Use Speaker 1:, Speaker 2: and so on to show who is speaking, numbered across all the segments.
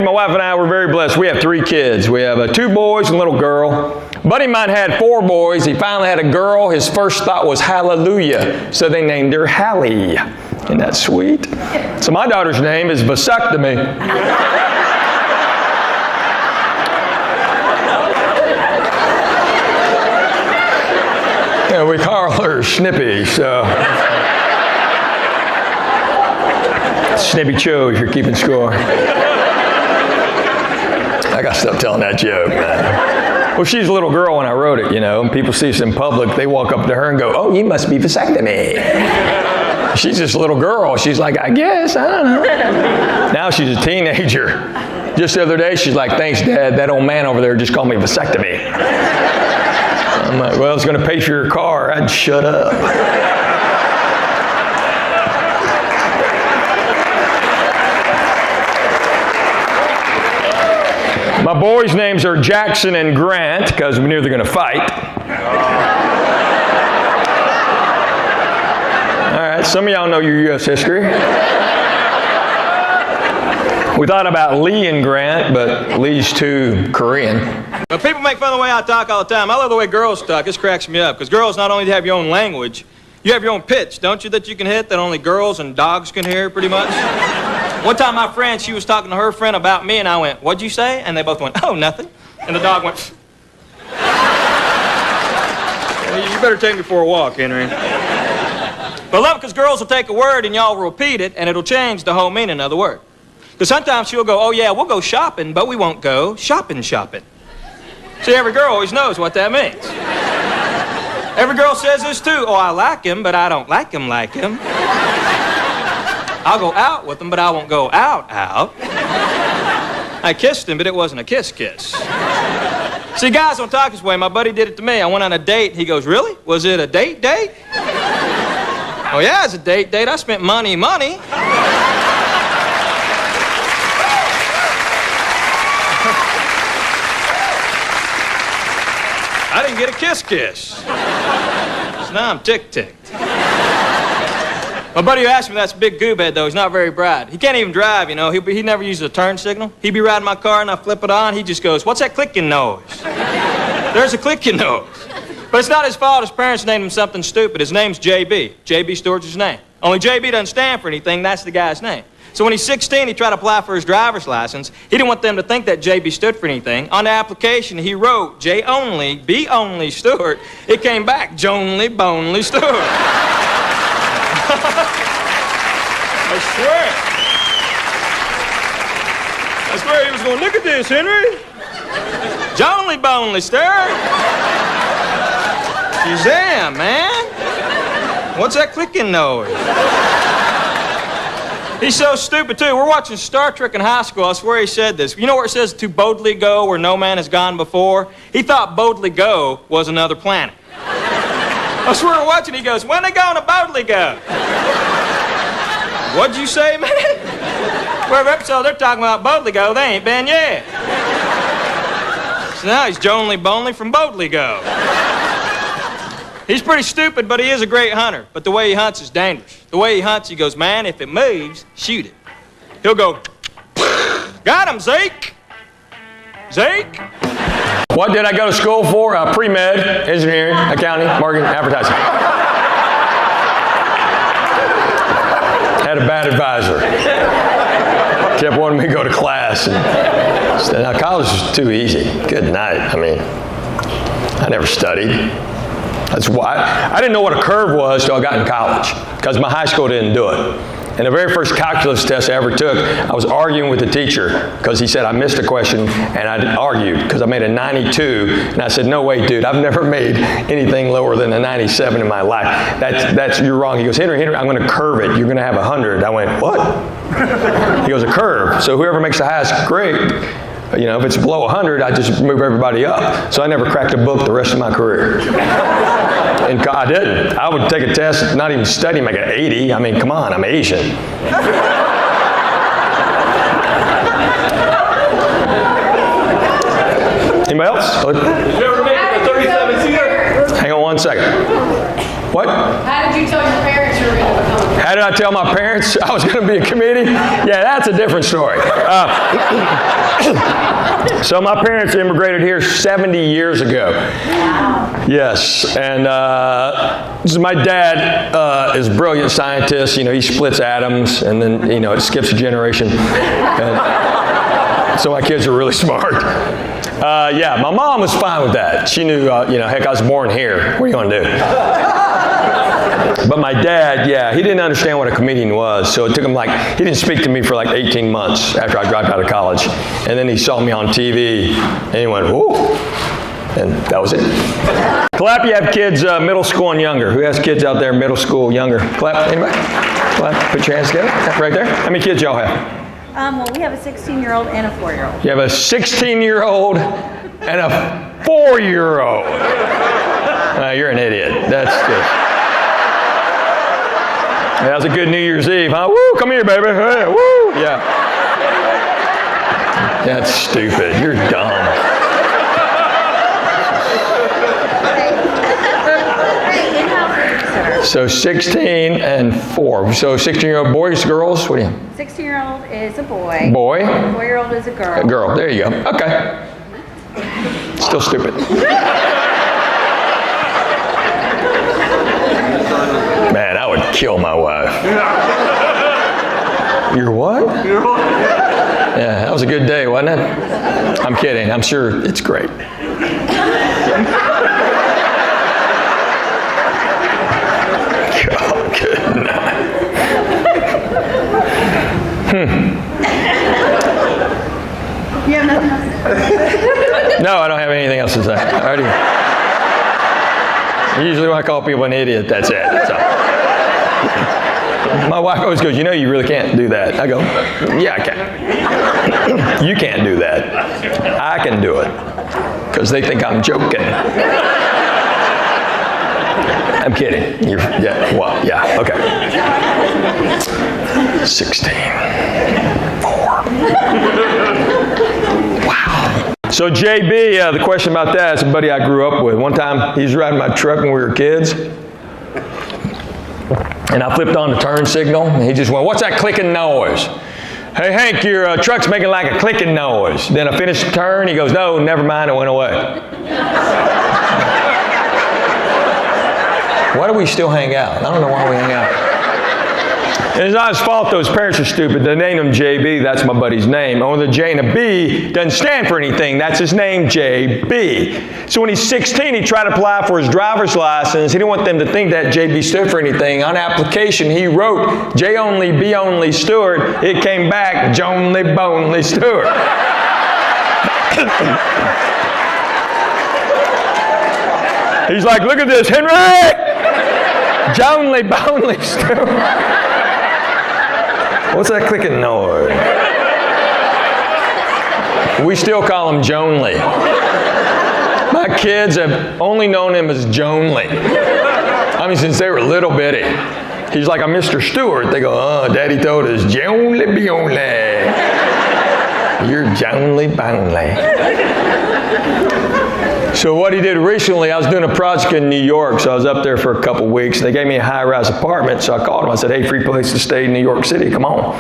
Speaker 1: My wife and I were very blessed. We have 3 kids. We have 2 boys and a little girl. A buddy of mine had 4 boys. He finally had a girl. His first thought was hallelujah. So they named her Hallie. Isn't that sweet? So my daughter's name is Vasectomy. And we call her Snippy. So Snippy Cho, if you're keeping score. I got to stop telling that joke, man. Well, she's a little girl when I wrote it, you know, and people see us in public, they walk up to her and go, oh, you must be vasectomy. She's just a little girl. She's like, I guess, I don't know. Now she's a teenager. Just the other day, she's like, thanks, Dad, that old man over there just called me vasectomy. I'm like, well, it's going to pay for your car. I'd shut up. My boys' names are Jackson and Grant because we knew they're going to fight. All right, some of y'all know your U.S. history. We thought about Lee and Grant, but Lee's too Korean.
Speaker 2: Well, people make fun of the way I talk all the time. I love the way girls talk. This cracks me up because girls not only have your own language, you have your own pitch, don't you, that you can hit that only girls and dogs can hear pretty much? One time my friend, she was talking to her friend about me, and I went, what'd you say? And they both went, oh, nothing. And the dog went, well, you better take me for a walk, Henry. But I love it because girls will take a word and y'all will repeat it, and it'll change the whole meaning of the word. Because sometimes she'll go, oh, yeah, we'll go shopping, but we won't go shopping. See, every girl always knows what that means. Every girl says this, too. Oh, I like him, but I don't like him. I'll go out with him, but I won't go out. I kissed him, but it wasn't a kiss. See, guys don't talk this way. My buddy did it to me. I went on a date. He goes, really? Was it a date? Oh, yeah, it's a date. I spent money. I didn't get a kiss. So now I'm ticked. My buddy who asked me that's a big goob head, though. He's not very bright. He can't even drive, you know. He never uses a turn signal. He'd be riding my car, and I flip it on. He just goes, what's that clicking noise? There's a clicking noise. But it's not his fault. His parents named him something stupid. His name's J.B. J.B. Stewart's his name. Only J.B. doesn't stand for anything. That's the guy's name. So when he's 16, he tried to apply for his driver's license. He didn't want them to think that J.B. stood for anything. On the application, he wrote J-only, B-only, Stewart. It came back, Jonely, Bonely, Stewart. I swear he was going, look at this, Henry. Jonely, Bonely, Stewart. Shazam, man. What's that clicking noise? He's so stupid, too. We're watching Star Trek in high school. I swear he said this. You know where it says, to boldly go where no man has gone before? He thought boldly go was another planet. I swear we're watching, he goes, when they going to boldly go? What'd you say, man? Whatever episode they're talking about boldly go, they ain't been yet. So now he's Jonely Bonely from Boldly Go. He's pretty stupid, but he is a great hunter. But the way he hunts is dangerous. The way he hunts, he goes, man, if it moves, shoot it. He'll go, got him, Zeke. Zeke.
Speaker 1: What did I go to school for? Pre-med, engineering, accounting, marketing, advertising. Had a bad advisor. Kept wanting me to go to class. Now, college was too easy. Good night. I mean, I never studied. That's why I didn't know what a curve was till I got in college, because my high school didn't do it. And the very first calculus test I ever took, I was arguing with the teacher because he said I missed a question, and I argued because I made a 92, and I said, no way, dude, I've never made anything lower than a 97 in my life. You're wrong. He goes, Henry, I'm going to curve it. You're going to have 100. I went, what? He goes, a curve. So whoever makes the highest grade, you know, if it's below 100, I just move everybody up. So I never cracked a book the rest of my career. And I didn't. I would take a test, not even study, make an 80. I mean, come on, I'm Asian. Anybody else?
Speaker 2: Did you ever make a 37-seater?
Speaker 1: Hang on one second. What?
Speaker 3: How did you tell your parents you were going to become a
Speaker 1: How did I tell my parents I was going to be a comedian? Yeah, that's a different story. So my parents immigrated here 70 years ago. Yes, and my dad is a brilliant scientist. You know, he splits atoms, and then, you know, it skips a generation. And so my kids are really smart. Yeah, my mom was fine with that. She knew, you know, heck, I was born here. What are you going to do? But my dad, yeah, he didn't understand what a comedian was. So it took him he didn't speak to me for 18 months after I dropped out of college. And then he saw me on TV, and he went, whoa. And that was it. Clap, you have kids middle school and younger. Who has kids out there middle school, younger? Clap, anybody? Clap, put your hands together. Right there. How many kids y'all have?
Speaker 3: Well, we have a 16-year-old and a 4-year-old.
Speaker 1: You have a 16-year-old and a 4-year-old. You're an idiot. That's good. That was a good New Year's Eve, huh? Woo, come here, baby. Hey, woo, yeah. That's stupid. You're dumb. So 16 and 4. So 16-year-old boys, girls? What do you?
Speaker 3: 16-year-old is a boy.
Speaker 1: Boy?
Speaker 3: 4-year-old is a girl.
Speaker 1: A girl. There you go. Okay. Still stupid. Man, I would kill my wife. Your what? Yeah, that was a good day, wasn't it? I'm kidding. I'm sure it's great. God, good night.
Speaker 3: You have nothing else to say?
Speaker 1: No, I don't have anything else to say. Usually when I call people an idiot, that's it. So. My wife always goes, you know, you really can't do that. I go, yeah, I can. You can't do that. I can do it. Because they think I'm joking. I'm kidding. Yeah, okay. 16. 4. Wow. So JB, the question about that is a buddy I grew up with. One time, he was riding my truck when we were kids. And I flipped on the turn signal, and he just went, what's that clicking noise? Hey, Hank, your truck's making like a clicking noise. Then I finished the turn. He goes, no, never mind, it went away. Why do we still hang out? I don't know why we hang out. And it's not his fault those parents are stupid. They named him JB. That's my buddy's name. Only the J and a B doesn't stand for anything. That's his name, JB. So when he's 16, he tried to apply for his driver's license. He didn't want them to think that JB stood for anything. On application, he wrote J only, B only, Stewart. It came back, Jonely, Bonely, Stewart. He's like, look at this, Henry! Jonely, Bonely, Stewart. What's that clicking noise? We still call him Jonely. My kids have only known him as Jonely. I mean, since they were little bitty. He's like a Mr. Stewart. They go, oh, Daddy told us, Jonely, be only. You're Jonely, Bonely. So what he did recently, I was doing a project in New York, so I was up there for a couple weeks. They gave me a high-rise apartment, so I called him. I said, hey, free place to stay in New York City, come on.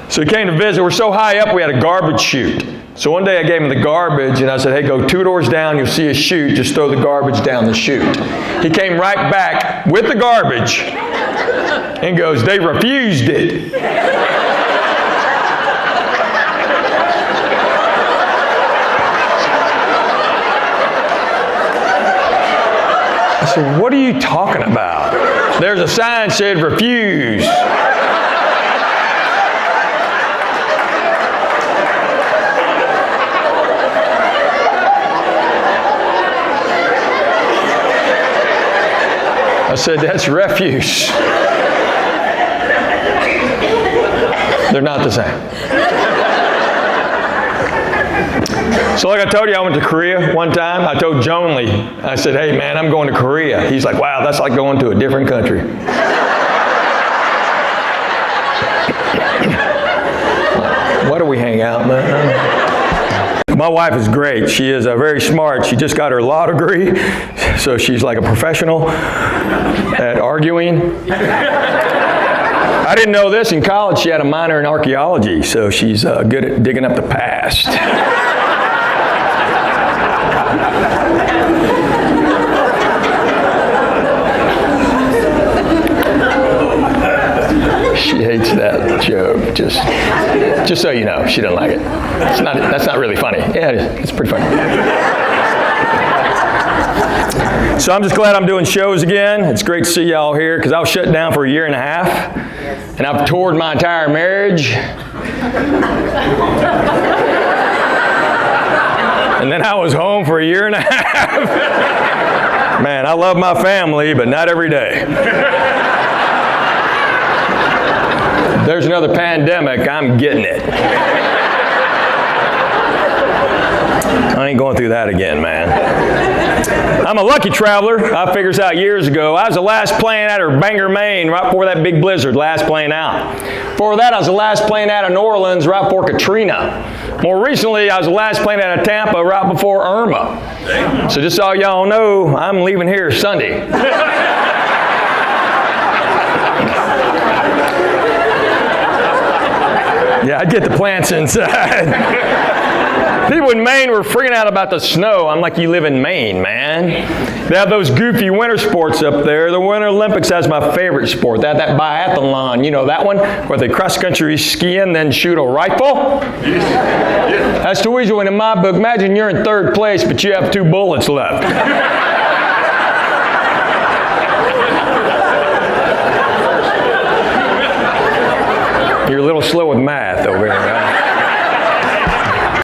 Speaker 1: So he came to visit. We're so high up, we had a garbage chute. So one day I gave him the garbage, and I said, hey, go 2 doors down, you'll see a chute. Just throw the garbage down the chute. He came right back with the garbage and goes, they refused it. I said, what are you talking about? There's a sign that said refuse. I said, that's refuse. They're not the same. So like I told you, I went to Korea one time. I told Jonely, I said, hey man, I'm going to Korea. He's like, wow, that's like going to a different country. Why do we hang out, man? My wife is great. She is very smart. She just got her law degree, so she's like a professional at arguing. I didn't know this. In college, she had a minor in archaeology, so she's good at digging up the past. She hates that joke. Just so you know, she doesn't like it. That's not really funny. Yeah, it's pretty funny. So I'm just glad I'm doing shows again. It's great to see y'all here because I was shut down for a year and a half, and I've toured my entire marriage. And then I was home for a year and a half. Man, I love my family, but not every day. There's another pandemic, I'm getting it. I ain't going through that again, man. I'm a lucky traveler. I figured this out years ago. I was the last plane out of Bangor, Maine, right before that big blizzard, last plane out. Before that, I was the last plane out of New Orleans, right before Katrina. More recently, I was the last plane out of Tampa, right before Irma. So just so y'all know, I'm leaving here Sunday. Yeah, I'd get the plants inside. People in Maine were freaking out about the snow. I'm like, you live in Maine, man. They have those goofy winter sports up there. The Winter Olympics has my favorite sport. They have that biathlon, you know that one? Where they cross-country ski and then shoot a rifle? That's too easy one in my book. Imagine you're in third place, but you have 2 bullets left. You're a little slow with math over here, right?